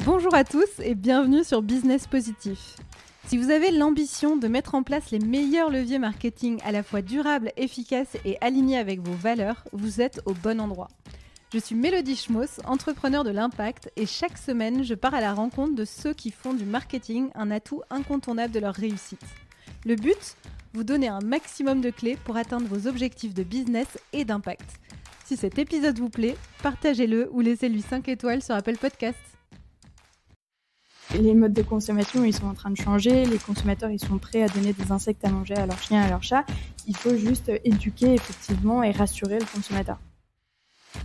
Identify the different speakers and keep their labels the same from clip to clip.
Speaker 1: Bonjour à tous et bienvenue sur Business Positif. Si vous avez l'ambition de mettre en place les meilleurs leviers marketing à la fois durables, efficaces et alignés avec vos valeurs, vous êtes au bon endroit. Je suis Mélodie Schmoss, entrepreneur de l'impact et chaque semaine, je pars à la rencontre de ceux qui font du marketing un atout incontournable de leur réussite. Le but ? Vous donner un maximum de clés pour atteindre vos objectifs de business et d'impact. Si cet épisode vous plaît, partagez-le ou laissez-lui 5 étoiles sur Apple Podcasts.
Speaker 2: Les modes de consommation, ils sont en train de changer. Les consommateurs, ils sont prêts à donner des insectes à manger à leurs chiens et à leurs chats. Il faut juste éduquer effectivement et rassurer le consommateur.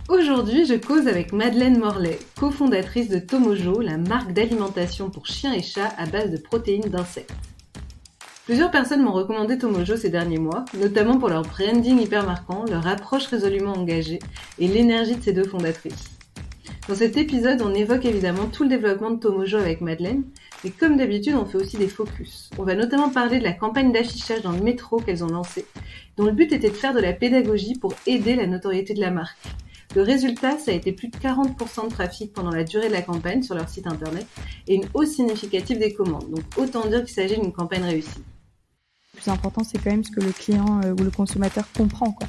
Speaker 3: Aujourd'hui, je cause avec Madeleine Morlet, cofondatrice de Tomojo, la marque d'alimentation pour chiens et chats à base de protéines d'insectes. Plusieurs personnes m'ont recommandé Tomojo ces derniers mois, notamment pour leur branding hyper marquant, leur approche résolument engagée et l'énergie de ces deux fondatrices. Dans cet épisode, on évoque évidemment tout le développement de Tomojo avec Madeleine, mais comme d'habitude, on fait aussi des focus. On va notamment parler de la campagne d'affichage dans le métro qu'elles ont lancée, dont le but était de faire de la pédagogie pour aider la notoriété de la marque. Le résultat, ça a été plus de 40% de trafic pendant la durée de la campagne sur leur site internet et une hausse significative des commandes. Donc autant dire qu'il s'agit d'une campagne réussie.
Speaker 2: Le plus important, c'est quand même ce que le client ou le consommateur comprend, quoi.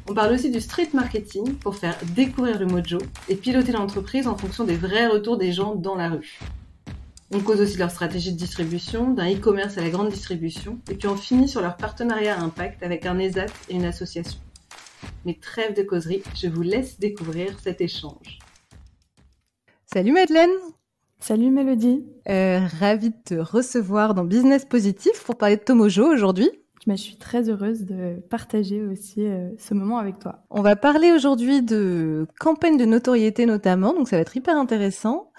Speaker 3: On parle aussi du street marketing pour faire découvrir le mojo et piloter l'entreprise en fonction des vrais retours des gens dans la rue. On cause aussi de leur stratégie de distribution, d'un e-commerce à la grande distribution, et puis on finit sur leur partenariat à impact avec un ESAT et une association. Mais trêve de causerie, je vous laisse découvrir cet échange.
Speaker 1: Salut Madeleine.
Speaker 2: Salut Mélodie.
Speaker 1: Ravie de te recevoir dans Business Positif pour parler de Tomojo aujourd'hui.
Speaker 2: Je suis très heureuse de partager aussi ce moment avec toi.
Speaker 1: On va parler aujourd'hui de campagne de notoriété notamment, donc ça va être hyper intéressant.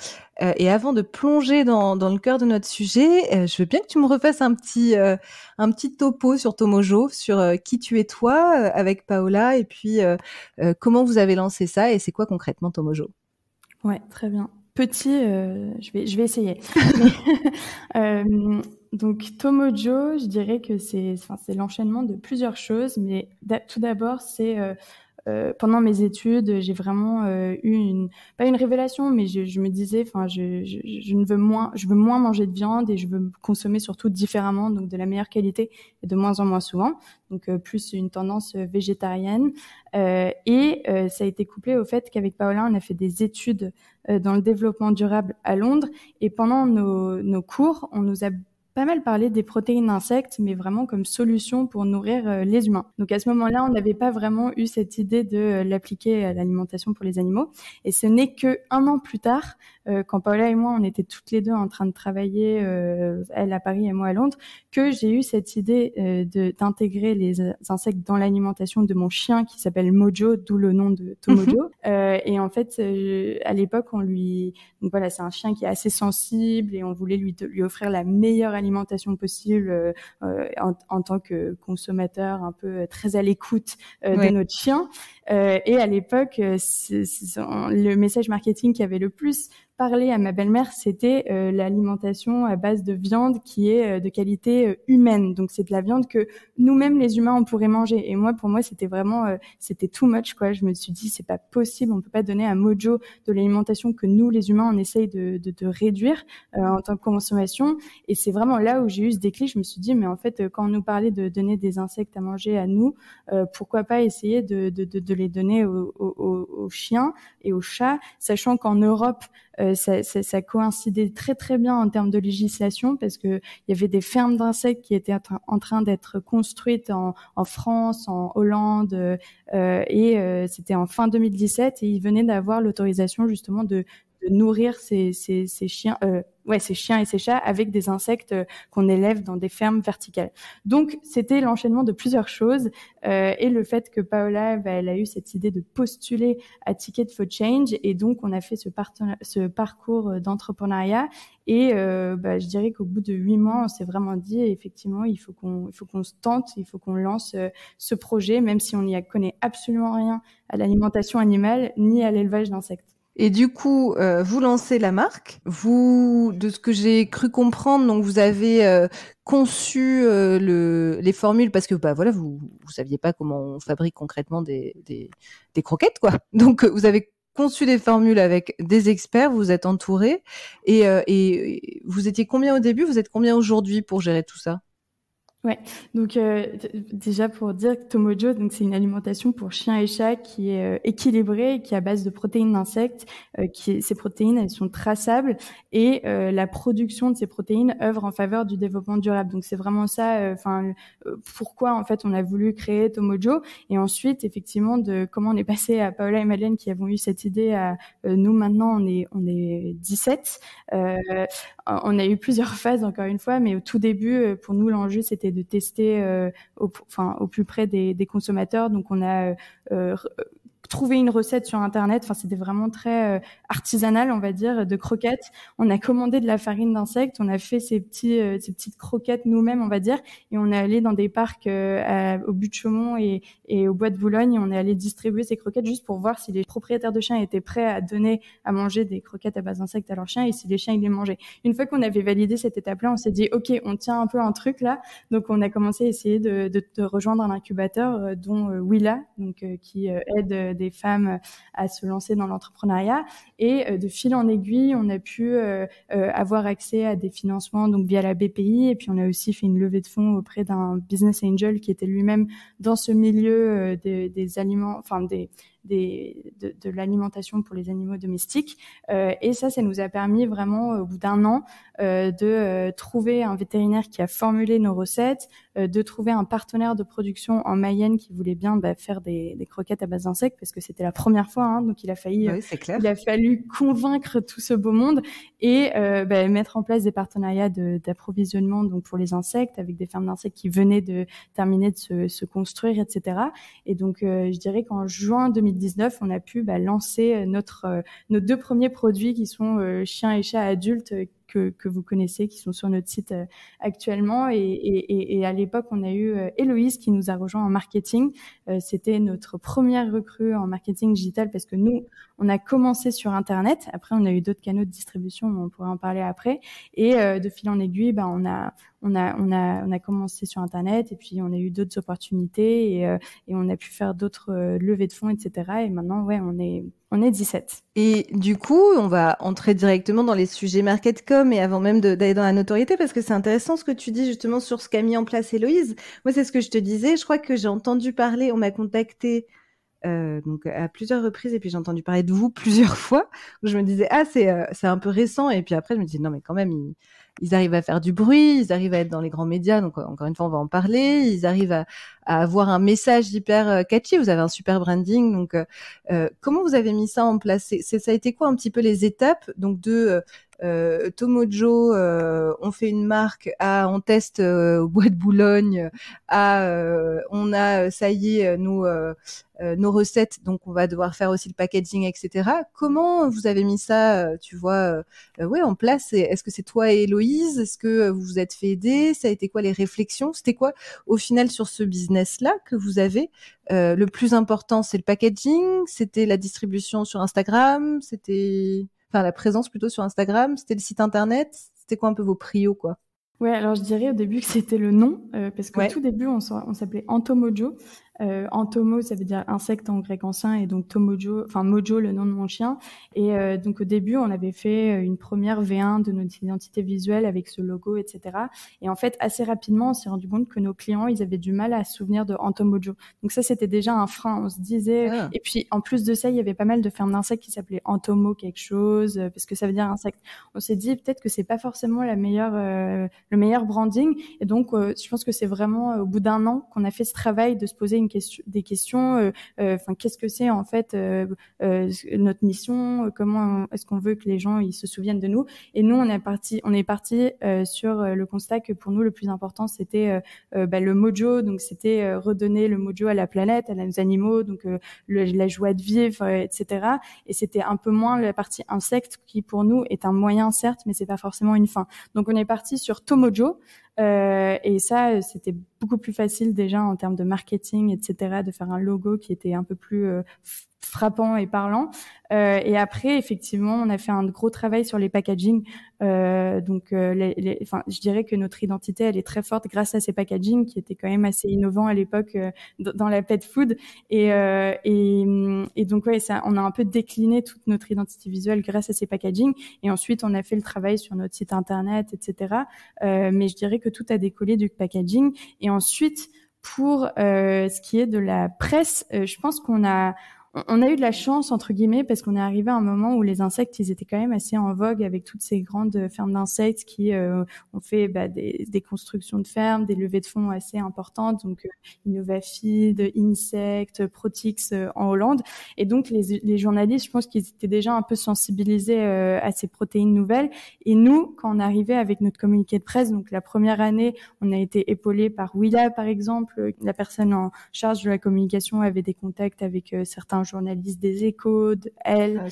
Speaker 1: Et avant de plonger dans le cœur de notre sujet, je veux bien que tu me refasses un petit topo sur Tomojo, sur qui tu es toi avec Paola, et puis comment vous avez lancé ça et c'est quoi concrètement Tomojo ?
Speaker 2: Ouais, très bien. Petit, je vais essayer. Donc Tomojo, je dirais que c'est l'enchaînement de plusieurs choses, mais tout d'abord c'est pendant mes études, j'ai vraiment eu pas une révélation, mais je me disais, je veux moins manger de viande et je veux consommer surtout différemment, donc de la meilleure qualité et de moins en moins souvent, donc plus une tendance végétarienne. Et ça a été couplé au fait qu'avec Paola, on a fait des études dans le développement durable à Londres, et pendant nos cours, on nous a pas mal parlé des protéines d'insectes, mais vraiment comme solution pour nourrir les humains. Donc à ce moment-là, on n'avait pas vraiment eu cette idée de l'appliquer à l'alimentation pour les animaux. Et ce n'est que 1 an plus tard, quand Paola et moi, on était toutes les deux en train de travailler, elle à Paris et moi à Londres, que j'ai eu cette idée d'intégrer les insectes dans l'alimentation de mon chien qui s'appelle Mojo, d'où le nom de Tomojo. Et en fait, à l'époque, donc voilà, c'est un chien qui est assez sensible et on voulait lui offrir la meilleure alimentation possible en tant que consommateur un peu très à l'écoute de notre chien. Et à l'époque, le message marketing qui avait le plus parlé à ma belle-mère, c'était l'alimentation à base de viande qui est de qualité humaine. Donc c'est de la viande que nous-mêmes les humains on pourrait manger. Et pour moi c'était vraiment c'était too much quoi. Je me suis dit c'est pas possible, on peut pas donner à Mojo de l'alimentation que nous les humains on essaye de réduire en tant que consommation. Et c'est vraiment là où j'ai eu ce déclic. Je me suis dit mais en fait quand on nous parlait de donner des insectes à manger à nous, pourquoi pas essayer de les donner aux chiens et aux chats, sachant qu'en Europe ça coïncidait très très bien en termes de législation parce que il y avait des fermes d'insectes qui étaient en train d'être construites en France, en Hollande et c'était en fin 2017 et ils venaient d'avoir l'autorisation justement de nourrir ces chiens ces chiens et ces chats avec des insectes qu'on élève dans des fermes verticales. Donc c'était l'enchaînement de plusieurs choses et le fait que Paola elle a eu cette idée de postuler à Ticket for Change et donc on a fait ce parcours d'entrepreneuriat et je dirais qu'au bout de 8 mois on s'est vraiment dit effectivement il faut qu'on se tente, il faut qu'on lance ce projet même si on n'y connaît absolument rien à l'alimentation animale ni à l'élevage d'insectes.
Speaker 1: Et du coup, vous lancez la marque. Vous, de ce que j'ai cru comprendre, donc vous avez conçu les formules parce que voilà, vous saviez pas comment on fabrique concrètement des croquettes quoi. Donc vous avez conçu des formules avec des experts, vous êtes entourés et vous étiez combien au début, vous êtes combien aujourd'hui pour gérer tout ça?
Speaker 2: Ouais, donc déjà pour dire que Tomojo, donc c'est une alimentation pour chiens et chats qui est équilibrée, et qui est à base de protéines d'insectes. Ces protéines, elles sont traçables et la production de ces protéines œuvre en faveur du développement durable. Donc c'est vraiment ça. Pourquoi en fait on a voulu créer Tomojo, et ensuite effectivement de comment on est passé à Paola et Madeleine qui avons eu cette idée à nous maintenant on est 17. On a eu plusieurs phases encore une fois, mais au tout début pour nous l'enjeu c'était de tester au plus près des consommateurs. Donc on a trouvé une recette sur internet. Enfin, c'était vraiment très artisanal, on va dire, de croquettes. On a commandé de la farine d'insectes, on a fait ces petites croquettes nous-mêmes, on va dire, et on est allé dans des parcs au But de Chaumont et au Bois de Boulogne, et on est allé distribuer ces croquettes juste pour voir si les propriétaires de chiens étaient prêts à donner à manger des croquettes à base d'insectes à leurs chiens et si les chiens ils les mangeaient. Une fois qu'on avait validé cette étape-là, on s'est dit ok, on tient un peu un truc là, donc on a commencé à essayer de rejoindre un incubateur dont Willa, donc qui aide des femmes à se lancer dans l'entrepreneuriat, et de fil en aiguille on a pu avoir accès à des financements donc via la BPI, et puis on a aussi fait une levée de fonds auprès d'un business angel qui était lui-même dans ce milieu des aliments, enfin de l'alimentation pour les animaux domestiques, et ça nous a permis vraiment au bout d'un an de trouver un vétérinaire qui a formulé nos recettes, de trouver un partenaire de production en Mayenne qui voulait bien faire des croquettes à base d'insectes parce que c'était la première fois, hein, donc il a fallu convaincre tout ce beau monde et mettre en place des partenariats d'approvisionnement donc pour les insectes avec des fermes d'insectes qui venaient de terminer de se construire, etc. Et donc je dirais qu'en juin 2019 on a pu lancer nos 2 premiers produits qui sont chiens et chats adultes que vous connaissez, qui sont sur notre site actuellement. Et à l'époque, on a eu Héloïse qui nous a rejoint en marketing. C'était notre première recrue en marketing digital parce que nous, on a commencé sur Internet. Après, on a eu d'autres canaux de distribution, on pourrait en parler après. Et de fil en aiguille, on a commencé sur Internet et puis on a eu d'autres opportunités et on a pu faire d'autres levées de fonds, etc. Et maintenant, on est 17.
Speaker 1: Et du coup, on va entrer directement dans les sujets marketcom et avant même d'aller dans la notoriété parce que c'est intéressant ce que tu dis justement sur ce qu'a mis en place Héloïse. Moi, c'est ce que je te disais. Je crois que j'ai entendu parler, on m'a contacté donc à plusieurs reprises et puis j'ai entendu parler de vous plusieurs fois où je me disais c'est un peu récent et puis après je me dis non mais quand même ils arrivent à faire du bruit, ils arrivent à être dans les grands médias, donc encore une fois on va en parler, ils arrivent à avoir un message hyper catchy, vous avez un super branding, donc comment vous avez mis ça en place, ça a été quoi un petit peu les étapes donc de Tomojo, on fait une marque, on teste au Bois de Boulogne, on a ça y est nos recettes, donc on va devoir faire aussi le packaging, etc. Comment vous avez mis ça, tu vois, en place? Est-ce que c'est toi et Héloïse? Est-ce que vous vous êtes fait aider? Ça a été quoi les réflexions? C'était quoi au final sur ce business-là que vous avez? Le plus important, c'est le packaging, c'était la distribution sur Instagram, c'était la présence plutôt sur Instagram, c'était le site internet, c'était quoi un peu vos prios, quoi?
Speaker 2: Ouais, alors je dirais au début que c'était le nom, parce qu'au tout début on s'appelait Antomojo. Antomo, ça veut dire insecte en grec ancien, et donc Tomojo, enfin Mojo, le nom de mon chien. Et donc au début, on avait fait une première V1 de notre identité visuelle avec ce logo, etc. Et en fait, assez rapidement, on s'est rendu compte que nos clients, ils avaient du mal à se souvenir de Antomojo. Donc ça, c'était déjà un frein. On se disait, et puis en plus de ça, il y avait pas mal de fermes d'insectes qui s'appelaient Antomo quelque chose, parce que ça veut dire insecte. On s'est dit peut-être que c'est pas forcément le meilleur branding. Et donc, je pense que c'est vraiment au bout d'un an qu'on a fait ce travail de se poser des questions, qu'est-ce que c'est en fait notre mission, comment est-ce qu'on veut que les gens ils se souviennent de nous. Et nous on est parti sur le constat que pour nous le plus important c'était le mojo, donc c'était redonner le mojo à la planète, à nos animaux, donc la joie de vivre, etc. Et c'était un peu moins la partie insecte qui pour nous est un moyen certes, mais c'est pas forcément une fin. Donc on est parti sur Tomojo. Et ça, c'était beaucoup plus facile déjà en termes de marketing, etc., de faire un logo qui était un peu plus frappant et parlant. Et après, effectivement, on a fait un gros travail sur les packaging. Je dirais que notre identité, elle est très forte grâce à ces packaging qui étaient quand même assez innovants à l'époque dans la pet food. Et donc, ouais, ça, on a un peu décliné toute notre identité visuelle grâce à ces packaging. Et ensuite, on a fait le travail sur notre site internet, etc. Mais je dirais que tout a décollé du packaging. Et ensuite, pour ce qui est de la presse, je pense qu'on a eu de la chance entre guillemets parce qu'on est arrivé à un moment où les insectes ils étaient quand même assez en vogue avec toutes ces grandes fermes d'insectes qui ont fait des constructions de fermes, des levées de fonds assez importantes, donc Innovafeed, Insect, Protix en Hollande, et donc les journalistes, je pense qu'ils étaient déjà un peu sensibilisés à ces protéines nouvelles. Et nous, quand on arrivait avec notre communiqué de presse, donc la première année, on a été épaulé par Willa par exemple, la personne en charge de la communication avait des contacts avec certains journalistes des Échos, de Elle.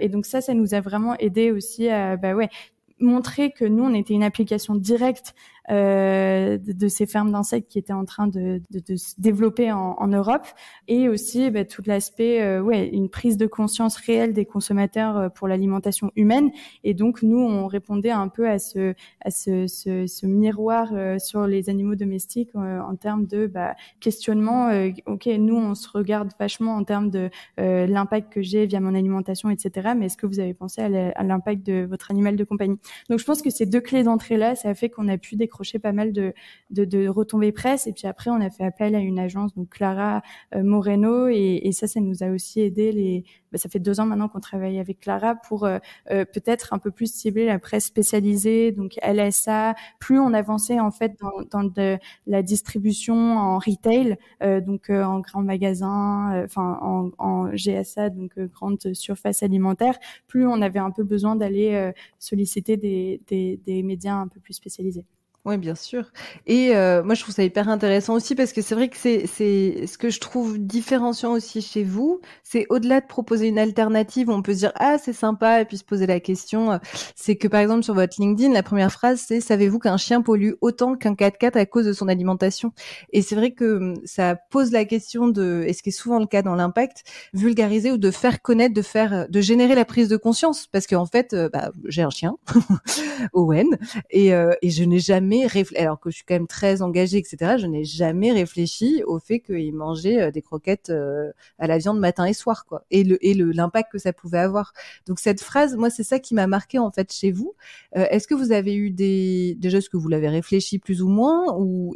Speaker 2: Et donc ça nous a vraiment aidé aussi à montrer que nous, on était une application directe de ces fermes d'insectes qui étaient en train de se développer en Europe, et aussi tout l'aspect une prise de conscience réelle des consommateurs pour l'alimentation humaine. Et donc nous, on répondait un peu à ce miroir sur les animaux domestiques en termes de questionnement. Ok, nous on se regarde vachement en termes de l'impact que j'ai via mon alimentation, etc. Mais est-ce que vous avez pensé à l'impact de votre animal de compagnie? Donc je pense que ces deux clés d'entrée là, ça a fait qu'on a pu décrocher pas mal de retombées presse. Et puis après, on a fait appel à une agence, donc Clara Moreno, et ça nous a aussi aidé. Ça fait 2 ans maintenant qu'on travaille avec Clara pour peut-être un peu plus cibler la presse spécialisée, donc LSA. Plus on avançait en fait dans la distribution en retail, donc en grand magasin, en GSA, donc grande surface alimentaire, plus on avait un peu besoin d'aller solliciter des médias un peu plus spécialisés.
Speaker 1: Oui, bien sûr. Et moi, je trouve ça hyper intéressant aussi parce que c'est vrai que c'est ce que je trouve différenciant aussi chez vous. C'est au-delà de proposer une alternative, on peut se dire « Ah, c'est sympa » et puis se poser la question. C'est que, par exemple, sur votre LinkedIn, la première phrase, c'est « Savez-vous qu'un chien pollue autant qu'un 4x4 à cause de son alimentation ?» Et c'est vrai que ça pose la question de, et ce qui est souvent le cas dans l'impact, vulgariser ou de faire connaître, de générer la prise de conscience. Parce qu'en fait, j'ai un chien, Owen, et je n'ai jamais alors que je suis quand même très engagée, etc., je n'ai jamais réfléchi au fait qu'il mangeait des croquettes à la viande matin et soir, quoi. Et l'impact que ça pouvait avoir. Donc cette phrase, moi, c'est ça qui m'a marqué en fait chez vous. Est-ce que vous avez eu déjà, est-ce que vous l'avez réfléchi plus ou moins,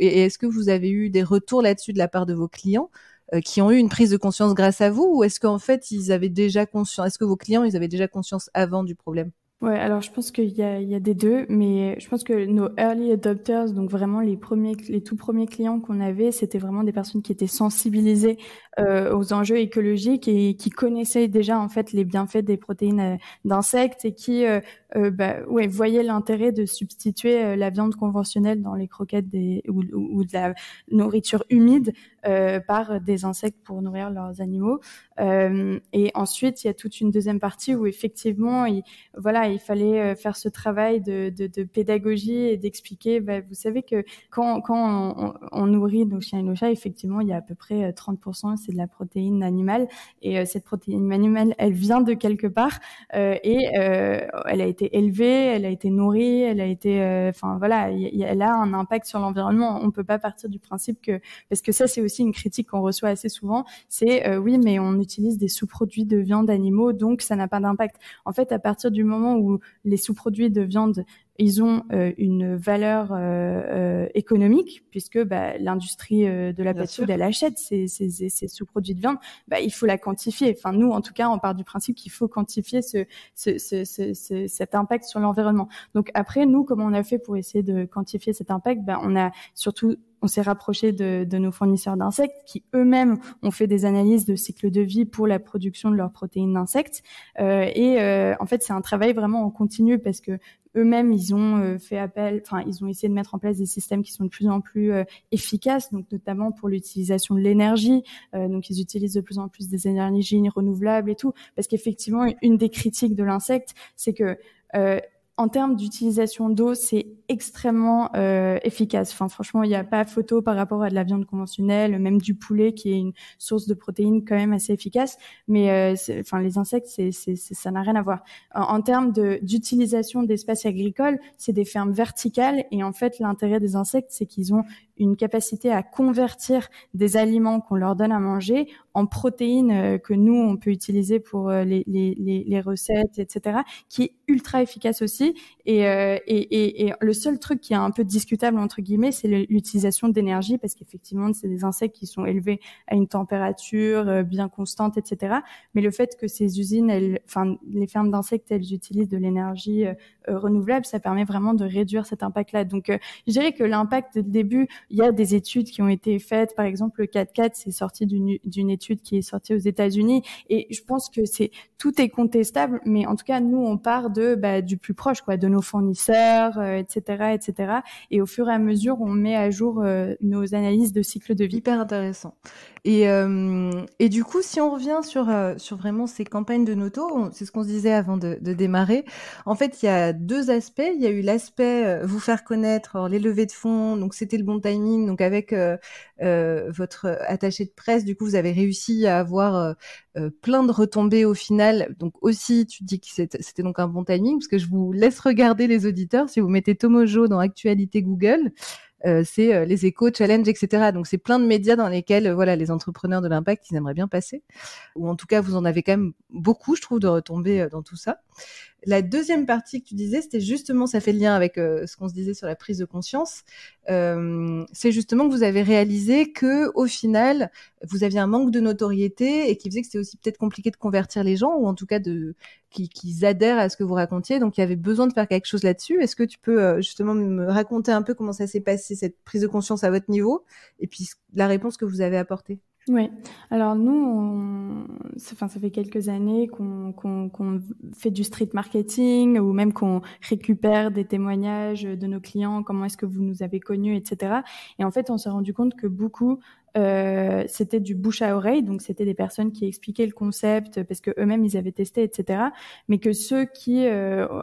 Speaker 1: et est-ce que vous avez eu des retours là-dessus de la part de vos clients qui ont eu une prise de conscience grâce à vous, ou est-ce qu'en fait ils avaient déjà conscience, est-ce que vos clients ils avaient déjà conscience avant du problème?
Speaker 2: Ouais, alors je pense qu'il y a des deux, mais je pense que nos early adopters, donc vraiment les tout premiers clients qu'on avait, c'était vraiment des personnes qui étaient sensibilisées aux enjeux écologiques et qui connaissaient déjà en fait les bienfaits des protéines d'insectes, et qui voyaient l'intérêt de substituer la viande conventionnelle dans les croquettes ou de la nourriture humide par des insectes pour nourrir leurs animaux. Et ensuite, il y a toute une deuxième partie où effectivement, il fallait faire ce travail de pédagogie et d'expliquer. Vous savez que quand on nourrit nos chiens et nos chats, effectivement, il y a à peu près 30%, c'est de la protéine animale. Et cette protéine animale, elle vient de quelque part et elle a été élevée, elle a été nourrie, elle a été, elle a un impact sur l'environnement. On peut pas partir du principe parce que ça, c'est aussi une critique qu'on reçoit assez souvent. C'est oui, mais on utilise des sous-produits de viande animaux, donc ça n'a pas d'impact. En fait, à partir du moment où les sous-produits de viande, ils ont une valeur économique, puisque l'industrie de la pet food, elle achète ces sous-produits de viande, il faut la quantifier. Enfin, nous, en tout cas, on part du principe qu'il faut quantifier cet impact sur l'environnement. Donc après, nous, comment on a fait pour essayer de quantifier cet impact? On s'est rapproché de nos fournisseurs d'insectes qui eux-mêmes ont fait des analyses de cycle de vie pour la production de leurs protéines d'insectes. En fait, c'est un travail vraiment en continu parce que eux-mêmes, ils ont ils ont essayé de mettre en place des systèmes qui sont de plus en plus efficaces, donc notamment pour l'utilisation de l'énergie. Donc, ils utilisent de plus en plus des énergies renouvelables et tout, parce qu'effectivement, une des critiques de l'insecte, c'est que en termes d'utilisation d'eau, c'est extrêmement efficace. Enfin, franchement, il n'y a pas photo par rapport à de la viande conventionnelle, même du poulet qui est une source de protéines quand même assez efficace. Mais les insectes, ça n'a rien à voir. En termes d'utilisation d'espaces agricoles, c'est des fermes verticales et en fait, l'intérêt des insectes, c'est qu'ils ont une capacité à convertir des aliments qu'on leur donne à manger en protéines que nous, on peut utiliser pour les recettes, etc., qui est ultra efficace aussi. Et le seul truc qui est un peu discutable, entre guillemets, c'est l'utilisation d'énergie, parce qu'effectivement, c'est des insectes qui sont élevés à une température bien constante, etc. Mais le fait que ces usines, les fermes d'insectes, elles utilisent de l'énergie renouvelable, ça permet vraiment de réduire cet impact-là. Donc, je dirais que l'impact, dès le début, il y a des études qui ont été faites. Par exemple, le 4x4, c'est sorti d'une étude qui est sortie aux États-Unis. Et je pense que tout est contestable, mais en tout cas, nous, on part du plus proche, quoi, de nos fournisseurs, etc., etc. Et au fur et à mesure, on met à jour nos analyses de cycle de vie.
Speaker 1: Hyper intéressant. Et du coup, si on revient sur vraiment ces campagnes de Noto, c'est ce qu'on se disait avant de démarrer. En fait, il y a deux aspects. Il y a eu l'aspect vous faire connaître, les levées de fonds. Donc, c'était le bon timing. Donc, avec votre attaché de presse, du coup, vous avez réussi à avoir plein de retombées au final. Donc, aussi, tu dis que c'était donc un bon timing, parce que je vous laisse regarder les auditeurs. Si vous mettez Tomojo dans Actualité Google, c'est les échos, challenge, etc. Donc c'est plein de médias dans lesquels les entrepreneurs de l'impact, ils aimeraient bien passer, ou en tout cas vous en avez quand même beaucoup, je trouve, de retomber dans tout ça. La deuxième partie que tu disais, c'était justement, ça fait le lien avec ce qu'on se disait sur la prise de conscience, c'est justement que vous avez réalisé que au final vous aviez un manque de notoriété et qui faisait que c'était aussi peut-être compliqué de convertir les gens, ou en tout cas qu'ils adhèrent à ce que vous racontiez, donc il y avait besoin de faire quelque chose là-dessus. Est-ce que tu peux justement me raconter un peu comment ça s'est passé, cette prise de conscience à votre niveau, et puis la réponse que vous avez apportée?
Speaker 2: Oui. Alors nous, ça fait quelques années qu'on fait du street marketing, ou même qu'on récupère des témoignages de nos clients, comment est-ce que vous nous avez connus, etc. Et en fait, on s'est rendu compte que beaucoup c'était du bouche à oreille, donc c'était des personnes qui expliquaient le concept parce que eux-mêmes ils avaient testé, etc. Mais que ceux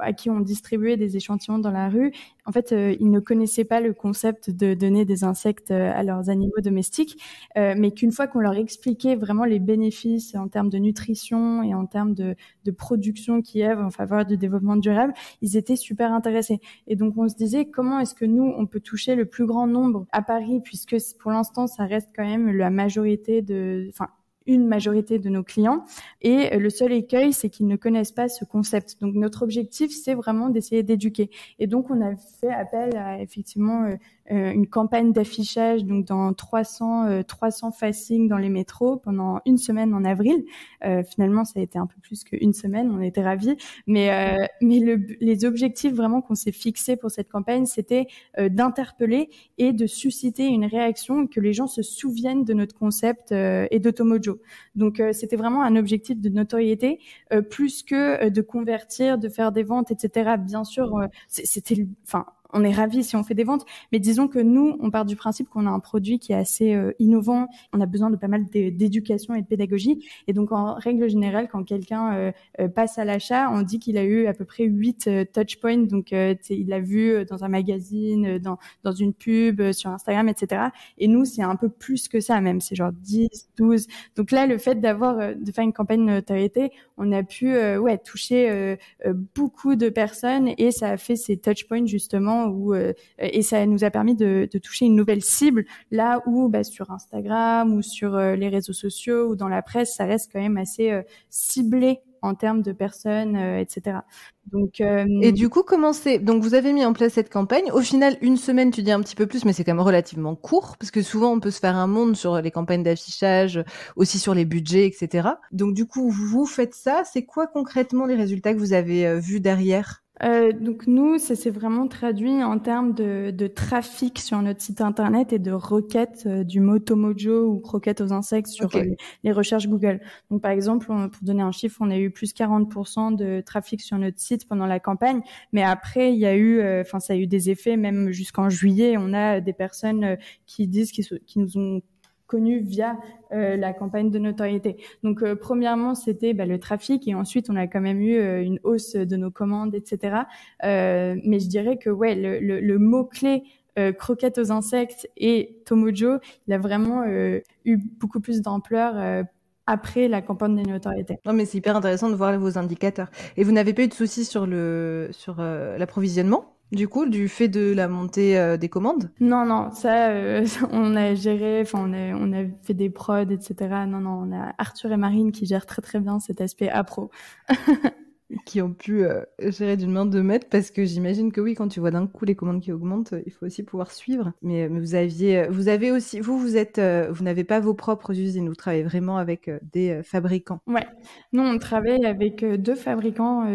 Speaker 2: à qui on distribuait des échantillons dans la rue, en fait, ils ne connaissaient pas le concept de donner des insectes à leurs animaux domestiques, mais qu'une fois qu'on leur expliquait vraiment les bénéfices en termes de nutrition et en termes de production qui œuvrent en faveur du développement durable, ils étaient super intéressés. Et donc on se disait, comment est-ce que nous on peut toucher le plus grand nombre à Paris, puisque pour l'instant ça reste quand même une majorité de nos clients, et le seul écueil, c'est qu'ils ne connaissent pas ce concept. Donc notre objectif, c'est vraiment d'essayer d'éduquer. Et donc on a fait appel à effectivement une campagne d'affichage, donc dans 300 facings dans les métros pendant une semaine en avril. Finalement, ça a été un peu plus qu'une semaine, on était ravis. Mais les objectifs vraiment qu'on s'est fixés pour cette campagne, c'était d'interpeller et de susciter une réaction, que les gens se souviennent de notre concept et de Tomojo. Donc c'était vraiment un objectif de notoriété, plus que de convertir, de faire des ventes, etc. Bien sûr, on est ravis si on fait des ventes, mais disons que nous, on part du principe qu'on a un produit qui est assez innovant. On a besoin de pas mal d'éducation et de pédagogie. Et donc, en règle générale, quand quelqu'un passe à l'achat, on dit qu'il a eu à peu près 8 touch points. Donc, il l'a vu dans un magazine, dans une pub, sur Instagram, etc. Et nous, c'est un peu plus que ça même. C'est genre 10, 12. Donc là, le fait de faire une campagne de notoriété, on a pu toucher beaucoup de personnes, et ça a fait ces touch points justement et ça nous a permis de toucher une nouvelle cible, là où sur Instagram ou sur les réseaux sociaux ou dans la presse, ça reste quand même assez ciblé en termes de personnes, etc. Donc,
Speaker 1: et du coup, donc vous avez mis en place cette campagne. Au final, une semaine, tu dis un petit peu plus, mais c'est quand même relativement court, parce que souvent on peut se faire un monde sur les campagnes d'affichage, aussi sur les budgets, etc. Donc du coup, vous faites ça. C'est quoi concrètement les résultats que vous avez vus derrière?
Speaker 2: Donc nous, ça s'est vraiment traduit en termes de trafic sur notre site internet et de requêtes du mot Tomojo ou croquettes aux insectes sur les recherches Google. Donc par exemple, pour donner un chiffre, on a eu plus 40% de trafic sur notre site pendant la campagne, mais après il y a eu, ça a eu des effets même jusqu'en juillet. On a des personnes qui disent qu'ils nous ont connu via la campagne de notoriété. Donc, premièrement, c'était le trafic, et ensuite, on a quand même eu une hausse de nos commandes, etc. Mais je dirais que le mot-clé croquettes aux insectes et Tomojo, il a vraiment eu beaucoup plus d'ampleur après la campagne de notoriété.
Speaker 1: Non, mais c'est hyper intéressant de voir vos indicateurs. Et vous n'avez pas eu de soucis sur l'approvisionnement, du coup, du fait de la montée des commandes?
Speaker 2: Non, ça, on a géré, enfin, on a fait des prods, etc. Non, on a Arthur et Marine qui gèrent très très bien cet aspect appro.
Speaker 1: Qui ont pu gérer d'une main de maître, parce que j'imagine que oui, quand tu vois d'un coup les commandes qui augmentent, il faut aussi pouvoir suivre. Mais vous avez aussi, vous n'avez pas vos propres usines, vous travaillez vraiment avec des fabricants.
Speaker 2: Ouais, nous on travaille avec 2 fabricants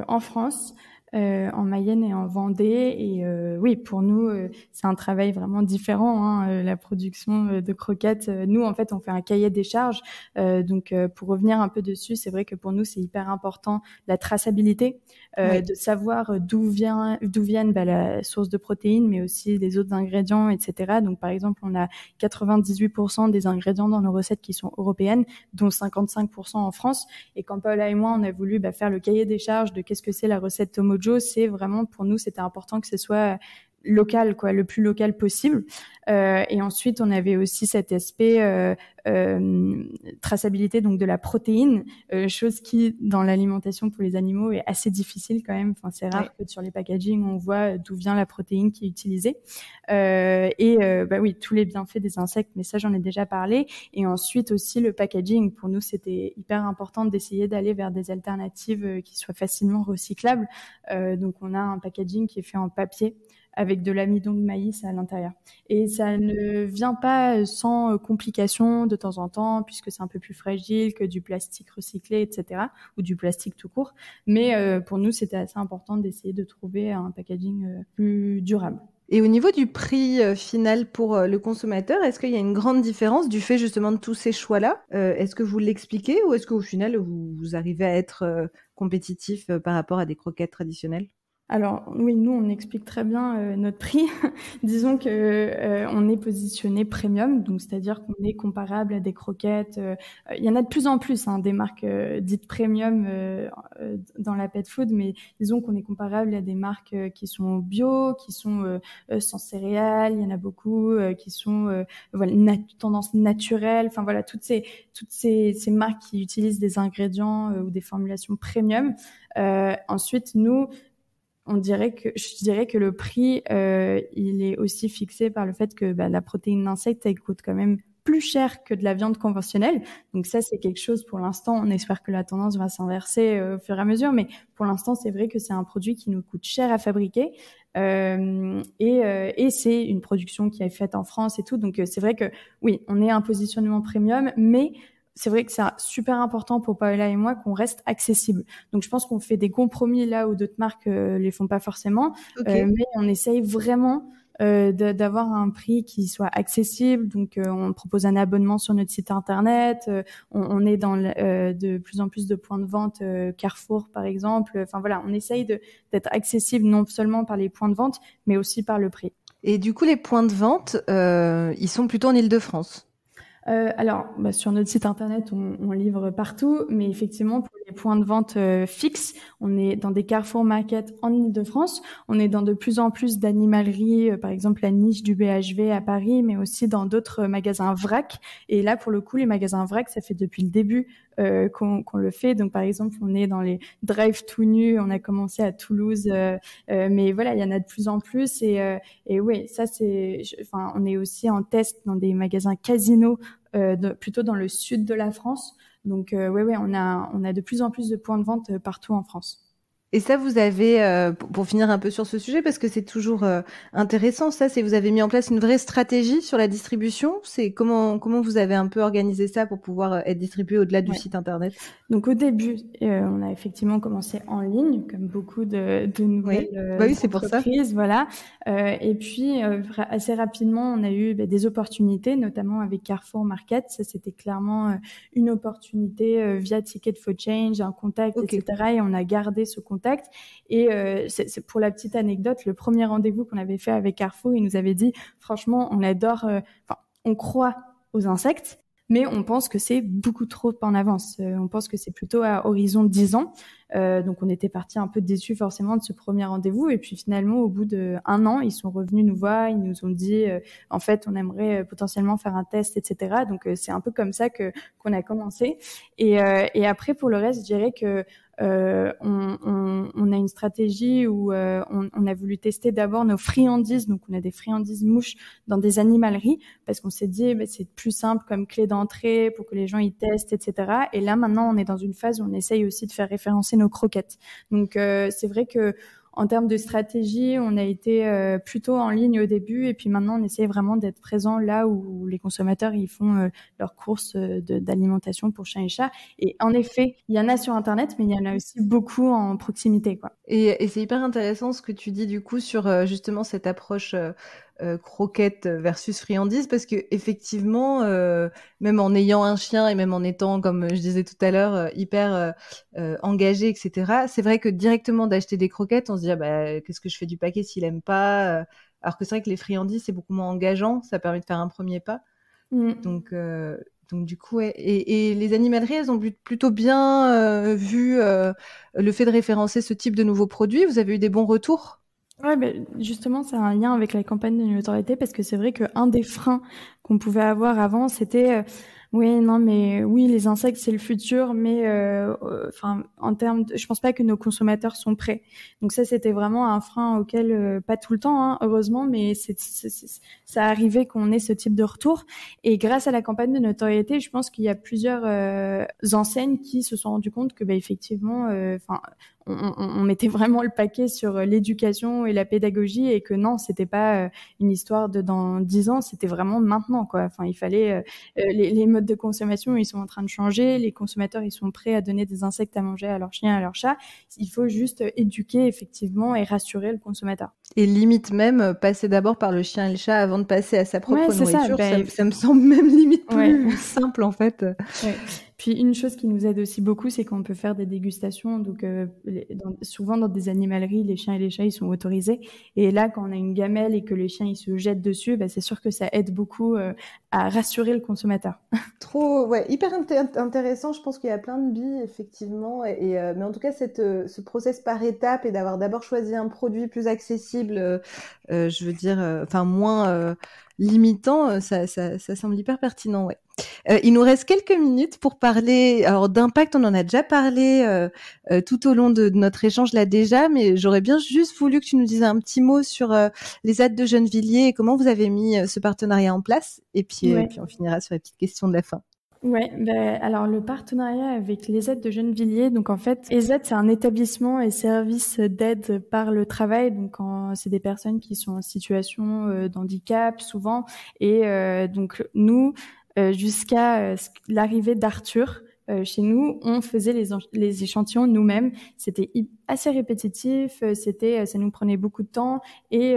Speaker 2: en France. En Mayenne et en Vendée, et oui, pour nous c'est un travail vraiment différent, la production de croquettes. Nous en fait on fait un cahier des charges, pour revenir un peu dessus, c'est vrai que pour nous c'est hyper important la traçabilité,
Speaker 1: Oui.
Speaker 2: de savoir d'où viennent la source de protéines, mais aussi les autres ingrédients, etc. Donc par exemple on a 98% des ingrédients dans nos recettes qui sont européennes, dont 55% en France. Et quand Paula et moi on a voulu faire le cahier des charges de qu'est-ce que c'est la recette Tomojo, c'est vraiment, pour nous, c'était important que ce soit local, quoi, le plus local possible. Et ensuite, on avait aussi cet aspect traçabilité, donc de la protéine, chose qui, dans l'alimentation pour les animaux, est assez difficile quand même. Enfin, c'est rare que sur les packaging, on voit d'où vient la protéine qui est utilisée. Oui, tous les bienfaits des insectes, mais ça, j'en ai déjà parlé. Et ensuite aussi, le packaging. Pour nous, c'était hyper important d'essayer d'aller vers des alternatives qui soient facilement recyclables. Donc, on a un packaging qui est fait en papier, avec de l'amidon de maïs à l'intérieur. Et ça ne vient pas sans complications de temps en temps, puisque c'est un peu plus fragile que du plastique recyclé, etc., ou du plastique tout court. Mais pour nous, c'était assez important d'essayer de trouver un packaging plus durable.
Speaker 1: Et au niveau du prix final pour le consommateur, est-ce qu'il y a une grande différence du fait justement de tous ces choix-là? Est-ce que vous l'expliquez, ou est-ce qu'au final, vous arrivez à être compétitif par rapport à des croquettes traditionnelles?
Speaker 2: Alors oui, nous on explique très bien notre prix. Disons que on est positionné premium, donc c'est-à-dire qu'on est comparable à des croquettes. Il y en a de plus en plus, des marques dites premium dans la pet food, mais disons qu'on est comparable à des marques qui sont bio, qui sont sans céréales. Il y en a beaucoup qui sont tendance naturelle. Enfin voilà, toutes ces marques qui utilisent des ingrédients ou des formulations premium. Ensuite, nous, je dirais que le prix, il est aussi fixé par le fait que la protéine d'insecte, elle coûte quand même plus cher que de la viande conventionnelle. Donc ça, c'est quelque chose, pour l'instant, on espère que la tendance va s'inverser au fur et à mesure, mais pour l'instant, c'est vrai que c'est un produit qui nous coûte cher à fabriquer, et c'est une production qui est faite en France et tout. Donc c'est vrai que oui, on est un positionnement premium, mais c'est vrai que c'est super important pour Paola et moi qu'on reste accessible. Donc, je pense qu'on fait des compromis là où d'autres marques les font pas forcément.
Speaker 1: Okay.
Speaker 2: Mais on essaye vraiment d'avoir un prix qui soit accessible. Donc, on propose un abonnement sur notre site internet. On est dans de plus en plus de points de vente, Carrefour par exemple. Enfin voilà, on essaye d'être accessible non seulement par les points de vente, mais aussi par le prix.
Speaker 1: Et du coup, les points de vente, ils sont plutôt en Île-de-France?
Speaker 2: Alors, sur notre site internet, on livre partout, mais effectivement, pour les points de vente fixes, on est dans des Carrefour Market en Île-de-France. On est dans de plus en plus d'animaleries, par exemple la niche du BHV à Paris, mais aussi dans d'autres magasins vrac. Et là, pour le coup, les magasins vrac, ça fait depuis le début qu'on le fait. Donc, par exemple, on est dans les drive tout nus. On a commencé à Toulouse, mais voilà, il y en a de plus en plus. Et oui, ça on est aussi en test dans des magasins Casino, plutôt dans le sud de la France. Donc, on a de plus en plus de points de vente partout en France.
Speaker 1: Et ça, vous avez, pour finir un peu sur ce sujet, parce que c'est toujours intéressant, c'est vous avez mis en place une vraie stratégie sur la distribution. C'est comment vous avez un peu organisé ça pour pouvoir être distribué au-delà du site internet?
Speaker 2: Donc au début, on a effectivement commencé en ligne, comme beaucoup de nouvelles
Speaker 1: c'est pour ça.
Speaker 2: Voilà. Et puis assez rapidement, on a eu des opportunités, notamment avec Carrefour Market. Ça, c'était clairement une opportunité via Ticket for Change, un contact, etc. Et on a gardé ce contact. Et c'est pour la petite anecdote, le premier rendez-vous qu'on avait fait avec Carrefour, il nous avait dit, franchement, on adore, on croit aux insectes. Mais on pense que c'est beaucoup trop en avance. On pense que c'est plutôt à horizon 10 ans. Donc on était parti un peu déçus forcément de ce premier rendez-vous. Et puis finalement, au bout d'1 an, ils sont revenus nous voir. Ils nous ont dit, en fait, on aimerait potentiellement faire un test, etc. Donc c'est un peu comme ça qu'on a commencé. Et après, pour le reste, je dirais que on a une stratégie où on a voulu tester d'abord nos friandises. Donc on a des friandises mouches dans des animaleries parce qu'on s'est dit c'est plus simple comme clé d'entrée pour que les gens y testent, etc. Et là maintenant on est dans une phase où on essaye aussi de faire référencer nos croquettes. Donc c'est vrai que en termes de stratégie, on a été plutôt en ligne au début et puis maintenant on essaie vraiment d'être présent là où les consommateurs ils font leurs courses d'alimentation pour chiens et chats. Et en effet, il y en a sur Internet, mais il y en a aussi beaucoup en proximité, quoi.
Speaker 1: Et c'est hyper intéressant ce que tu dis du coup sur justement cette approche croquette versus friandise, parce que effectivement, même en ayant un chien et même en étant, comme je disais tout à l'heure, hyper engagé, etc., c'est vrai que directement d'acheter des croquettes, on se dit ah bah, qu'est-ce que je fais du paquet s'il aime pas, alors que c'est vrai que les friandises c'est beaucoup moins engageant, ça permet de faire un premier pas. Donc du coup, ouais. Et les animaleries, elles ont plutôt bien vu le fait de référencer ce type de nouveaux produits. Vous avez eu des bons retours?
Speaker 2: Ouais, ben justement, c'est un lien avec la campagne de notoriété parce que c'est vrai qu'un des freins qu'on pouvait avoir avant, c'était oui, non, mais oui, les insectes, c'est le futur, mais enfin, en termes je pense pas que nos consommateurs sont prêts. Donc ça, c'était vraiment un frein auquel, pas tout le temps, hein, heureusement, mais ça arrivait qu'on ait ce type de retour. Et grâce à la campagne de notoriété, je pense qu'il y a plusieurs enseignes qui se sont rendues compte que, bah, effectivement, enfin, on mettait vraiment le paquet sur l'éducation et la pédagogie et que non, c'était pas une histoire de dans 10 ans, c'était vraiment maintenant, quoi. Enfin, il fallait les modes de consommation, ils sont en train de changer, les consommateurs, ils sont prêts à donner des insectes à manger à leurs chiens, à leurs chats. Il faut juste éduquer effectivement et rassurer le consommateur.
Speaker 1: Et limite même passer d'abord par le chien et le chat avant de passer à sa propre nourriture,
Speaker 2: ça
Speaker 1: me semble même limite plus
Speaker 2: ouais.
Speaker 1: simple en fait.
Speaker 2: Ouais. Puis une chose qui nous aide aussi beaucoup, c'est qu'on peut faire des dégustations. Donc souvent dans des animaleries, les chiens et les chats ils sont autorisés. Et là, quand on a une gamelle et que les chiens ils se jettent dessus, bah, c'est sûr que ça aide beaucoup à rassurer le consommateur.
Speaker 1: Trop, ouais, hyper intéressant. Je pense qu'il y a plein de billes effectivement. Mais en tout cas, ce process par étapes et d'avoir d'abord choisi un produit plus accessible, je veux dire, enfin moins limitant, ça semble hyper pertinent, ouais. Il nous reste quelques minutes pour parler. Alors d'impact, on en a déjà parlé tout au long de notre échange là déjà, mais j'aurais bien juste voulu que tu nous dises un petit mot sur les ZAD de Gennevilliers et comment vous avez mis ce partenariat en place. Et puis on finira sur la petite question de la fin.
Speaker 2: Ouais, alors le partenariat avec l'EZ de Gennevilliers, donc en fait, EZ c'est un établissement et service d'aide par le travail, donc c'est des personnes qui sont en situation d'handicap souvent, et donc nous, jusqu'à l'arrivée d'Arthur, chez nous, on faisait les échantillons nous-mêmes. C'était assez répétitif, ça nous prenait beaucoup de temps et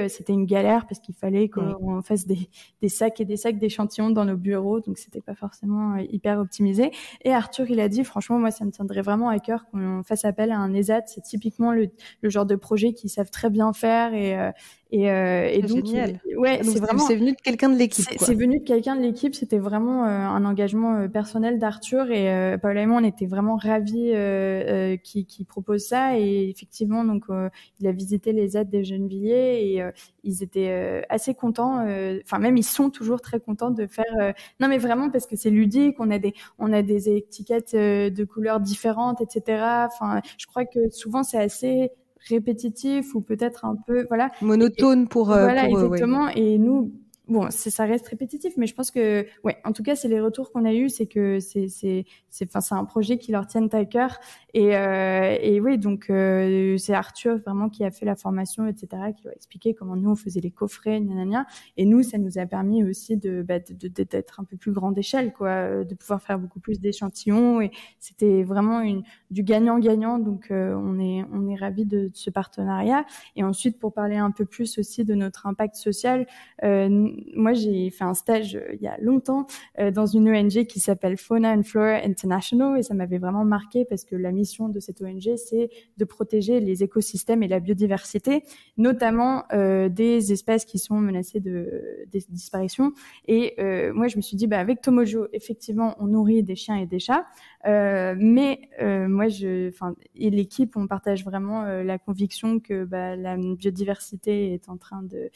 Speaker 2: c'était une galère parce qu'il fallait qu'on fasse des sacs et des sacs d'échantillons dans nos bureaux, donc c'était pas forcément hyper optimisé. Et Arthur, il a dit, franchement, moi, ça me tiendrait vraiment à cœur qu'on fasse appel à un ESAT. C'est typiquement le genre de projet qu'ils savent très bien faire et donc
Speaker 1: génial.
Speaker 2: Ouais,
Speaker 1: donc c'est venu de quelqu'un de l'équipe.
Speaker 2: C'est venu de quelqu'un de l'équipe. C'était vraiment un engagement personnel d'Arthur et Paula et moi, on était vraiment ravis qu'il propose ça. Et effectivement, donc il a visité les ZAD des Gennevilliers et ils étaient assez contents. Enfin, même ils sont toujours très contents de faire. Non, mais vraiment parce que c'est ludique. On a des étiquettes de couleurs différentes, etc. Enfin, je crois que souvent c'est assez répétitif ou peut-être un peu
Speaker 1: monotone pour
Speaker 2: exactement. Et nous, bon, ça reste répétitif, mais je pense que en tout cas c'est les retours qu'on a eus, c'est que c'est un projet qui leur tient à cœur et oui, donc c'est Arthur vraiment qui a fait la formation, etc., qui a expliqué comment nous on faisait les coffrets, gna. Et nous, ça nous a permis aussi d'être un peu plus grande échelle, quoi, de pouvoir faire beaucoup plus d'échantillons, et c'était vraiment du gagnant-gagnant. Donc on est ravis de ce partenariat. Et ensuite, pour parler un peu plus aussi de notre impact social, moi, j'ai fait un stage il y a longtemps dans une ONG qui s'appelle Fauna and Flora International, et ça m'avait vraiment marqué parce que la mission de cette ONG, c'est de protéger les écosystèmes et la biodiversité, notamment des espèces qui sont menacées de disparition. Et moi, je me suis dit, avec Tomojo, effectivement, on nourrit des chiens et des chats, mais moi, et l'équipe, on partage vraiment la conviction que la biodiversité est en train de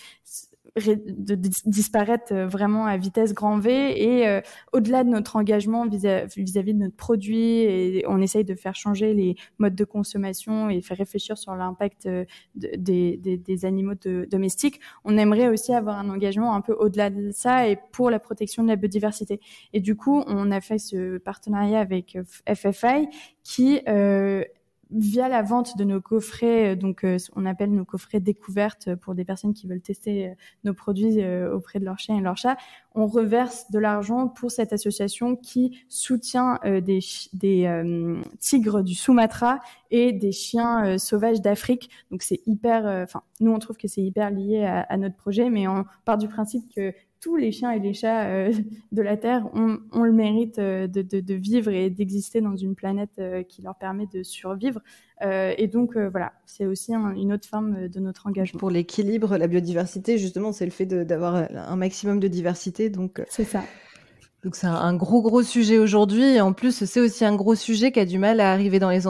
Speaker 2: disparaître vraiment à vitesse grand V, et au-delà de notre engagement vis-à-vis de notre produit, et on essaye de faire changer les modes de consommation et faire réfléchir sur l'impact des animaux domestiques, on aimerait aussi avoir un engagement un peu au-delà de ça et pour la protection de la biodiversité. Et du coup, on a fait ce partenariat avec FFI qui via la vente de nos coffrets, on appelle nos coffrets découvertes pour des personnes qui veulent tester nos produits auprès de leurs chiens et leurs chats, on reverse de l'argent pour cette association qui soutient des tigres du Sumatra et des chiens sauvages d'Afrique. Donc c'est hyper, nous on trouve que c'est hyper lié à notre projet, mais on part du principe que tous les chiens et les chats de la Terre ont le mérite de vivre et d'exister dans une planète qui leur permet de survivre. Et donc, voilà, c'est aussi une autre forme de notre engagement.
Speaker 1: Pour l'équilibre, la biodiversité, justement, c'est le fait d'avoir un maximum de diversité. Donc,
Speaker 2: c'est ça.
Speaker 1: Donc, c'est un gros sujet aujourd'hui. Et en plus, c'est aussi un gros sujet qui a du mal à arriver dans les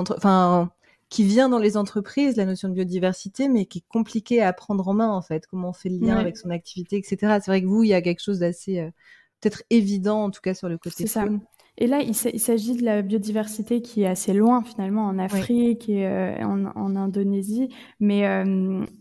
Speaker 1: qui vient dans les entreprises, la notion de biodiversité, mais qui est compliqué à prendre en main, en fait. Comment on fait le lien avec son activité, etc. C'est vrai que vous, il y a quelque chose d'assez peut-être évident, en tout cas sur le côté faune.
Speaker 2: Et là, il s'agit de la biodiversité qui est assez loin, finalement, en Afrique et en Indonésie. Mais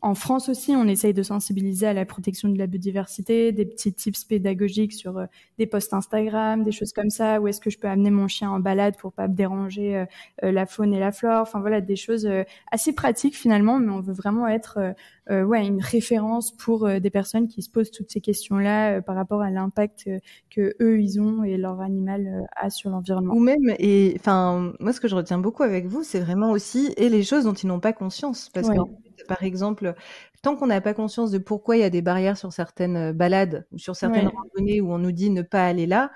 Speaker 2: en France aussi, on essaye de sensibiliser à la protection de la biodiversité, des petits tips pédagogiques sur des posts Instagram, des choses comme ça. Où est-ce que je peux amener mon chien en balade pour pas me déranger la faune et la flore. Enfin, voilà, des choses assez pratiques, finalement. Mais on veut vraiment être une référence pour des personnes qui se posent toutes ces questions-là par rapport à l'impact que eux ils ont et leur animal a sur l'environnement.
Speaker 1: Ou même, moi ce que je retiens beaucoup avec vous, c'est vraiment aussi les choses dont ils n'ont pas conscience, parce que par exemple, tant qu'on n'a pas conscience de pourquoi il y a des barrières sur certaines balades ou sur certaines randonnées où on nous dit ne pas aller là,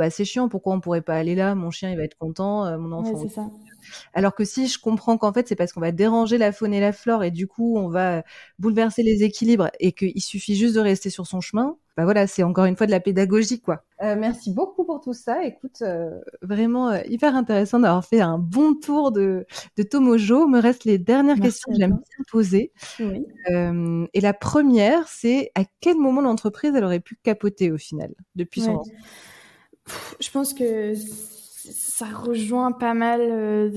Speaker 1: c'est chiant, pourquoi on pourrait pas aller là, mon chien il va être content, mon enfant.
Speaker 2: C'est ça.
Speaker 1: Alors que si je comprends qu'en fait c'est parce qu'on va déranger la faune et la flore et du coup on va bouleverser les équilibres et qu'il suffit juste de rester sur son chemin, voilà, c'est encore une fois de la pédagogie, quoi. Merci beaucoup pour tout ça. Écoute, vraiment hyper intéressant d'avoir fait un bon tour de Tomojo. Me restent les dernières questions que j'aime bien poser.
Speaker 2: Oui.
Speaker 1: Et la première, c'est à quel moment l'entreprise elle aurait pu capoter au final depuis son lancement?
Speaker 2: Je pense que ça rejoint pas mal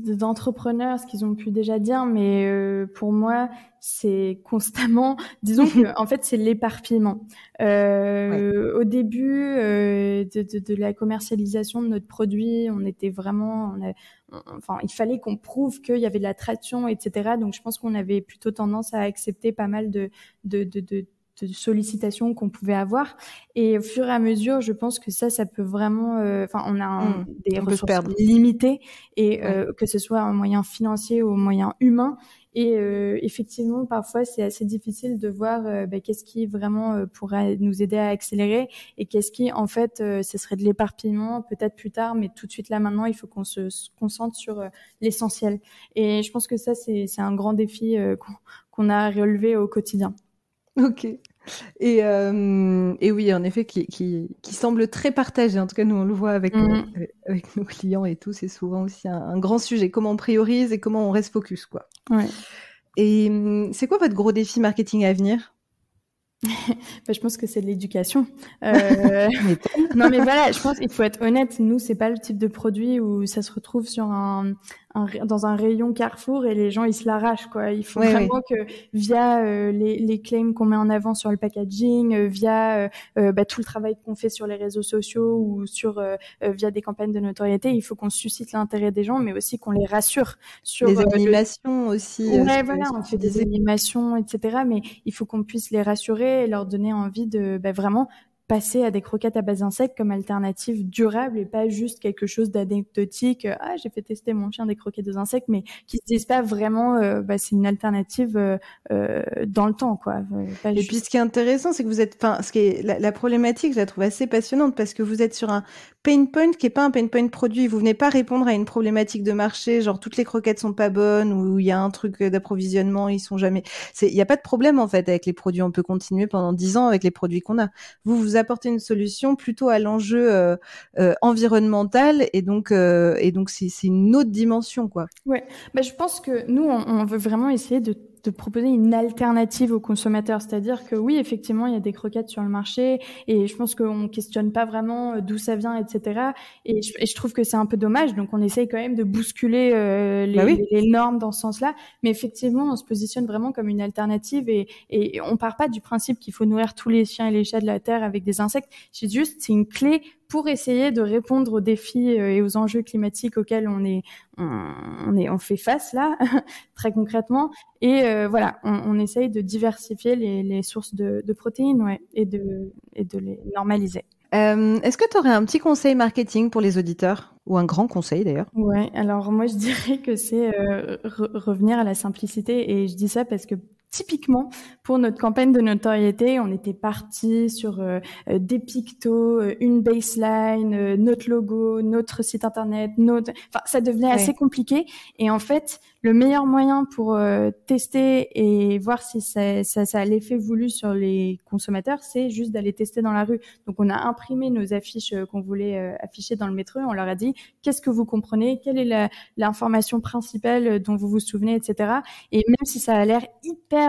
Speaker 2: d'entrepreneurs, ce qu'ils ont pu déjà dire, mais pour moi, c'est constamment, disons que en fait, c'est l'éparpillement. Au début de la commercialisation de notre produit, on était vraiment, il fallait qu'on prouve qu'il y avait de la traction, etc. Donc, je pense qu'on avait plutôt tendance à accepter pas mal de sollicitations qu'on pouvait avoir, et au fur et à mesure je pense que ça peut vraiment on a des ressources limitées et que ce soit en moyens financiers ou en moyens humains, et effectivement parfois c'est assez difficile de voir qu'est-ce qui vraiment pourrait nous aider à accélérer et qu'est-ce qui en fait ce serait de l'éparpillement peut-être plus tard, mais tout de suite là maintenant il faut qu'on se concentre sur l'essentiel, et je pense que ça c'est un grand défi qu'on a à relever au quotidien.
Speaker 1: Ok. Et oui, en effet, qui semble très partagé. En tout cas, nous, on le voit avec nos clients et tout. C'est souvent aussi un grand sujet. Comment on priorise et comment on reste focus, quoi.
Speaker 2: Ouais.
Speaker 1: Et c'est quoi votre gros défi marketing à venir ?
Speaker 2: Je pense que c'est de l'éducation. Non, mais voilà, je pense qu'il faut être honnête. Nous, c'est pas le type de produit où ça se retrouve sur dans un rayon Carrefour et les gens ils se l'arrachent, quoi. Il faut vraiment que via les claims qu'on met en avant sur le packaging, via tout le travail qu'on fait sur les réseaux sociaux ou via des campagnes de notoriété, il faut qu'on suscite l'intérêt des gens, mais aussi qu'on les rassure sur
Speaker 1: les animations aussi.
Speaker 2: On fait des animations, etc. Mais il faut qu'on puisse les rassurer et leur donner envie de vraiment passer à des croquettes à base d'insectes comme alternative durable et pas juste quelque chose d'anecdotique. Ah, j'ai fait tester mon chien des croquettes aux insectes, mais qui se disent pas vraiment, c'est une alternative dans le temps, quoi.
Speaker 1: Et puis ce qui est intéressant, c'est que vous êtes, enfin, ce qui est la problématique, je la trouve assez passionnante parce que vous êtes sur un pain point qui est pas un pain point produit. Vous venez pas répondre à une problématique de marché, genre toutes les croquettes sont pas bonnes ou il y a un truc d'approvisionnement, ils sont jamais. Il y a pas de problème en fait avec les produits. On peut continuer pendant 10 ans avec les produits qu'on a. Vous apportez une solution plutôt à l'enjeu environnemental et donc c'est une autre dimension, quoi.
Speaker 2: Ouais, je pense que nous on veut vraiment essayer de proposer une alternative aux consommateurs, c'est-à-dire que oui, effectivement, il y a des croquettes sur le marché et je pense qu'on questionne pas vraiment d'où ça vient, etc. Et je trouve que c'est un peu dommage, donc on essaye quand même de bousculer les normes dans ce sens-là, mais effectivement, on se positionne vraiment comme une alternative et on part pas du principe qu'il faut nourrir tous les chiens et les chats de la terre avec des insectes. C'est une clé pour essayer de répondre aux défis et aux enjeux climatiques auxquels on fait face là, très concrètement. Et voilà, on essaye de diversifier les sources de protéines, ouais, et de les normaliser.
Speaker 1: Est-ce que tu aurais un petit conseil marketing pour les auditeurs ou un grand conseil d'ailleurs?
Speaker 2: Ouais, alors moi je dirais que c'est revenir à la simplicité et je dis ça parce que typiquement, pour notre campagne de notoriété, on était parti sur des pictos, une baseline, notre logo, notre site internet, ça devenait assez compliqué. Et en fait, le meilleur moyen pour tester et voir si ça a l'effet voulu sur les consommateurs, c'est juste d'aller tester dans la rue. Donc, on a imprimé nos affiches qu'on voulait afficher dans le métro et on leur a dit qu'est-ce que vous comprenez, quelle est l'information principale dont vous vous souvenez, etc. Et même si ça a l'air hyper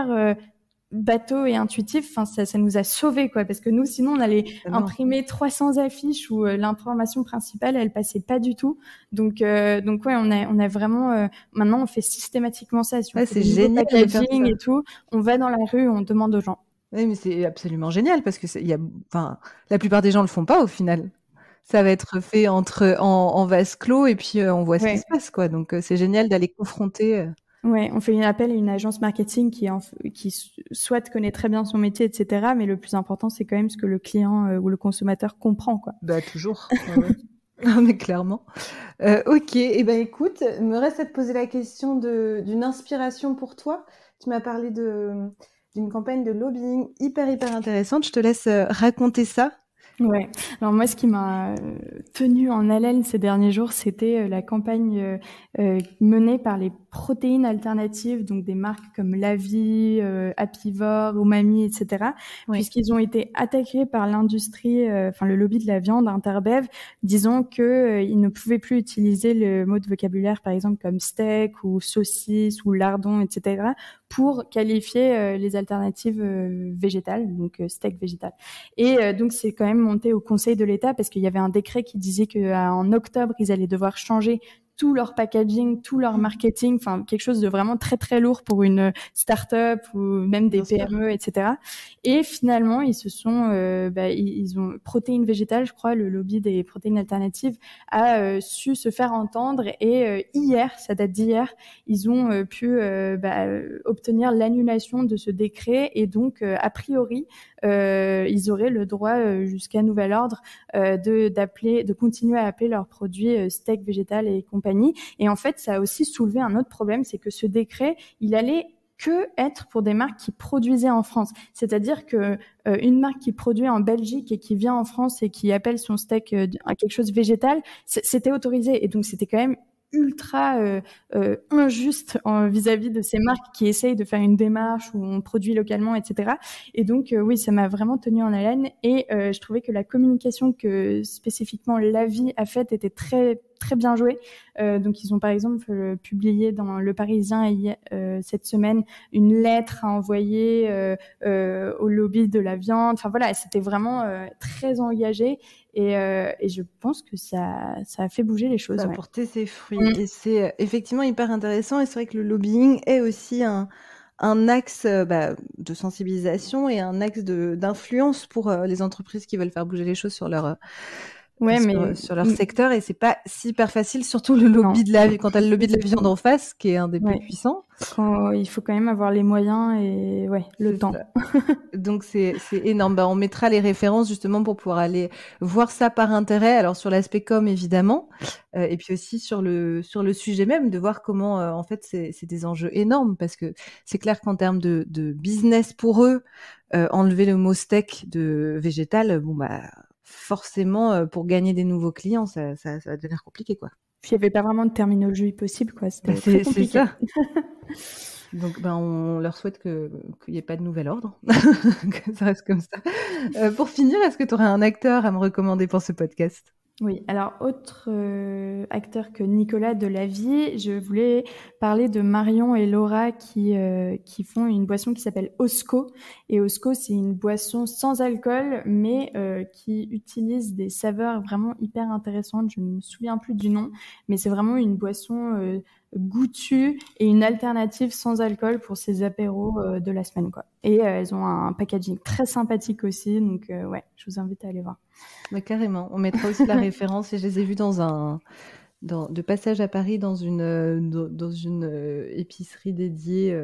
Speaker 2: bateau et intuitif, ça nous a sauvés, quoi, parce que nous sinon on allait imprimer 300 affiches où l'information principale elle passait pas du tout. Donc ouais, on a vraiment maintenant on fait systématiquement ça. Si on fait
Speaker 1: c'est génial
Speaker 2: packaging et tout, on va dans la rue, on demande aux gens.
Speaker 1: Oui, mais c'est absolument génial parce que la plupart des gens le font pas au final. Ça va être fait en vase clos et puis on voit ce qui se passe, quoi. Donc c'est génial d'aller confronter.
Speaker 2: Ouais, on fait appel à une agence marketing qui soit connaît très bien son métier, etc. Mais le plus important, c'est quand même ce que le client ou le consommateur comprend, quoi.
Speaker 1: Toujours. Mais clairement. Ok. Écoute, il me reste à te poser la question d'une inspiration pour toi. Tu m'as parlé d'une campagne de lobbying hyper intéressante. Je te laisse raconter ça.
Speaker 2: Ouais. Alors moi, ce qui m'a tenu en haleine ces derniers jours, c'était la campagne menée par les protéines alternatives, donc des marques comme La Vie, Apivore, Umami, etc. Puisqu'ils ont été attaqués par l'industrie, le lobby de la viande, Interbev, disant que ils ne pouvaient plus utiliser le mot de vocabulaire, par exemple comme steak ou saucisse ou lardon, etc. pour qualifier les alternatives végétales, donc steak végétal. Et donc c'est quand même monté au Conseil de l'État parce qu'il y avait un décret qui disait qu'en octobre, ils allaient devoir changer tout leur packaging, tout leur marketing, quelque chose de vraiment très très lourd pour une start-up ou même des PME, etc. Et finalement, ils se sont, ils ont protéines végétales, je crois, le lobby des protéines alternatives a su se faire entendre et hier, ça date d'hier, ils ont pu obtenir l'annulation de ce décret et donc a priori ils auraient le droit jusqu'à nouvel ordre de continuer à appeler leurs produits steak végétal et compagnie. Et en fait, ça a aussi soulevé un autre problème, c'est que ce décret, il allait que être pour des marques qui produisaient en France. C'est-à-dire que une marque qui produit en Belgique et qui vient en France et qui appelle son steak quelque chose de végétal, c'était autorisé. Et donc, c'était quand même ultra injuste vis-à-vis de ces marques qui essayent de faire une démarche où on produit localement, etc. Et donc, oui, ça m'a vraiment tenu en haleine et je trouvais que la communication que spécifiquement La Vie a faite était très très bien jouée. Donc, ils ont par exemple publié dans Le Parisien cette semaine une lettre à envoyer au lobby de la viande. Enfin voilà, c'était vraiment très engagé et je pense que ça a fait bouger les choses.
Speaker 1: Ça a porté ses fruits. Et c'est effectivement hyper intéressant. Et c'est vrai que le lobbying est aussi un axe de sensibilisation et un axe d'influence pour les entreprises qui veulent faire bouger les choses sur leur sur leur secteur. Et c'est pas super facile, surtout le lobby de la quand t'as le lobby de la viande en face, qui est un des plus puissants.
Speaker 2: quand il faut quand même avoir les moyens et le temps.
Speaker 1: Donc c'est énorme. On mettra les références justement pour pouvoir aller voir ça par intérêt. Alors sur l'aspect com évidemment, et puis aussi sur le sujet même, de voir comment en fait c'est des enjeux énormes, parce que c'est clair qu'en termes de business pour eux, enlever le mot steak de végétal, forcément pour gagner des nouveaux clients, ça va devenir compliqué, quoi.
Speaker 2: Puis il n'y avait pas vraiment de terminologie possible, quoi. C'était très compliqué.
Speaker 1: C'est ça. Donc, on leur souhaite qu'il n'y ait pas de nouvel ordre, que ça reste comme ça. Pour finir, est-ce que tu aurais un acteur à me recommander pour ce podcast ?
Speaker 2: Oui, alors autre acteur que Nicolas Delavie, je voulais parler de Marion et Laura qui font une boisson qui s'appelle Osco. Et Osco, c'est une boisson sans alcool, mais qui utilise des saveurs vraiment hyper intéressantes. Je ne me souviens plus du nom, mais c'est vraiment une boisson goûtue et une alternative sans alcool pour ces apéros de la semaine, quoi. Et elles ont un packaging très sympathique aussi, donc je vous invite à aller voir.
Speaker 1: Carrément, on mettra aussi la référence, et je les ai vus de passage à Paris dans une épicerie dédiée,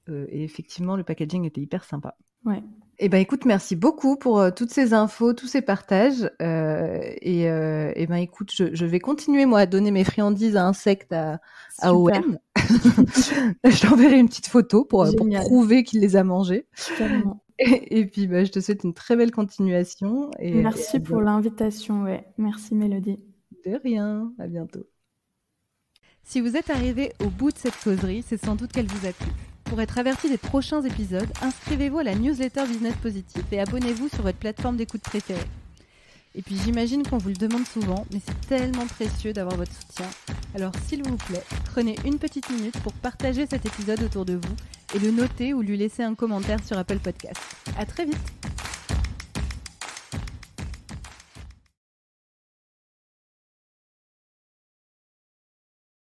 Speaker 1: et effectivement le packaging était hyper sympa.
Speaker 2: Ouais.
Speaker 1: Eh ben écoute, merci beaucoup pour toutes ces infos, tous ces partages. Écoute, je vais continuer moi à donner mes friandises à insectes à Owen. Je t'enverrai une petite photo pour prouver qu'il les a mangés.
Speaker 2: Carrément.
Speaker 1: Et puis je te souhaite une très belle continuation.
Speaker 2: Merci pour l'invitation. Ouais. Merci Mélodie.
Speaker 1: De rien, à bientôt. Si vous êtes arrivé au bout de cette causerie, c'est sans doute qu'elle vous a plu. Pour être averti des prochains épisodes, inscrivez-vous à la newsletter Business Positif et abonnez-vous sur votre plateforme d'écoute préférée. Et puis j'imagine qu'on vous le demande souvent, mais c'est tellement précieux d'avoir votre soutien. Alors s'il vous plaît, prenez une petite minute pour partager cet épisode autour de vous et le noter ou lui laisser un commentaire sur Apple Podcasts. À très vite!